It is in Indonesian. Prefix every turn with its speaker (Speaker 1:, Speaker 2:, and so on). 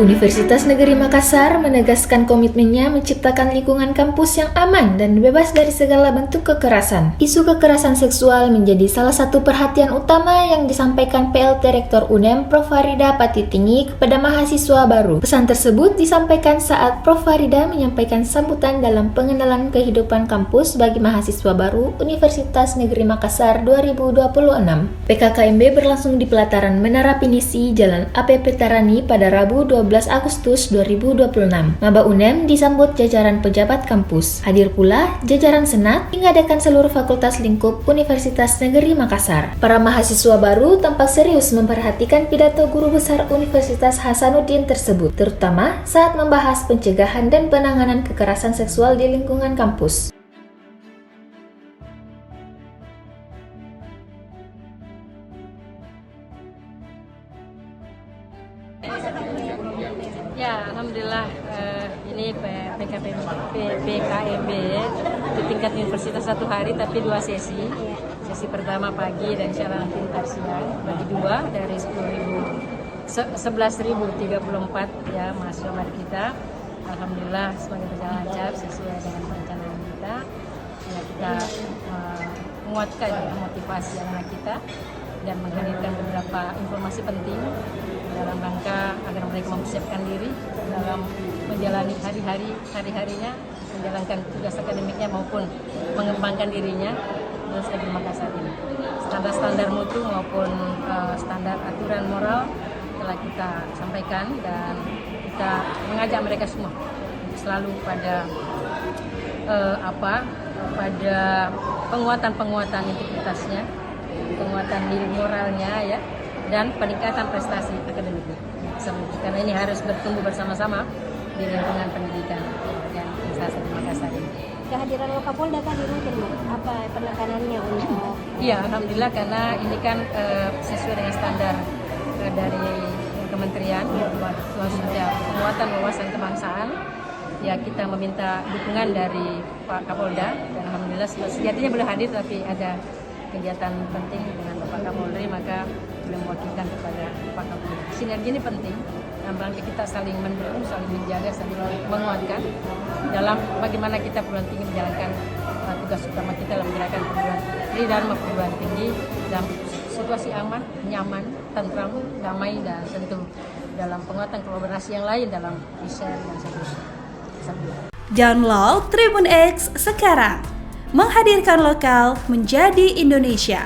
Speaker 1: Universitas Negeri Makassar menegaskan komitmennya menciptakan lingkungan kampus yang aman dan bebas dari segala bentuk kekerasan. Isu kekerasan seksual menjadi salah satu perhatian utama yang disampaikan PLT Rektor UNEM Prof. Farida Patitinggi kepada mahasiswa baru. Pesan tersebut disampaikan saat Prof. Farida menyampaikan sambutan dalam pengenalan kehidupan kampus bagi mahasiswa baru Universitas Negeri Makassar 2026. PKKMB berlangsung di pelataran Menara Pinisi, Jalan APP Tarani pada Rabu 12 Agustus 2026. Maba UNEM disambut jajaran pejabat kampus. Hadir pula jajaran senat hingga dekan seluruh fakultas lingkup Universitas Negeri Makassar. Para mahasiswa baru tampak serius memperhatikan pidato guru besar Universitas Hasanuddin tersebut, terutama saat membahas pencegahan dan penanganan kekerasan seksual di lingkungan kampus.
Speaker 2: Ya, alhamdulillah ini PKMB di tingkat universitas 1 hari tapi 2 sesi. Sesi pertama pagi dan insya Allah nanti ntar siang bagi 2 dari 11.034 ya mahasiswa baru kita. Alhamdulillah semuanya berjalan lancar sesuai dengan perencanaan kita. Ya, kita menguatkan motivasi anak kita dan menghadirkan beberapa informasi penting dalam rangka agar mereka mempersiapkan diri dalam menjalani hari-harinya, menjalankan tugas akademiknya maupun mengembangkan dirinya terus di Makassar ini. Standar-standar mutu maupun standar aturan moral telah kita sampaikan dan kita mengajak mereka semua selalu pada pada penguatan integritasnya, penguatan diri moralnya ya, dan peningkatan prestasi akademiknya. Karena ini harus bertumbuh bersama-sama di lingkungan pendidikan dan instansi di Makassar ini.
Speaker 3: Kehadiran Wakapolda tadi mungkin apa penekanannya untuk?
Speaker 2: Iya, alhamdulillah karena ini kan sesuai dengan standar dari kementerian khususnya penguatan wawasan kebangsaan. Ya, kita meminta dukungan dari Pak Kapolda dan alhamdulillah sejatinya belum hadir tapi ada kegiatan penting dengan Bapak Kapolri maka beliau mewakilkan kepada Pak Kapolri. Sinergi ini penting dalam rangka kita saling mendukung, saling menjaga, saling menguatkan dalam bagaimana kita perguruan tinggi menjalankan tugas utama kita dalam menjalankan perguruan tinggi dalam situasi aman, nyaman, tentram, damai dan tentu dalam penguatan kolaborasi yang lain dalam riset dan seterusnya.
Speaker 4: Download Tribun X sekarang, menghadirkan lokal menjadi Indonesia.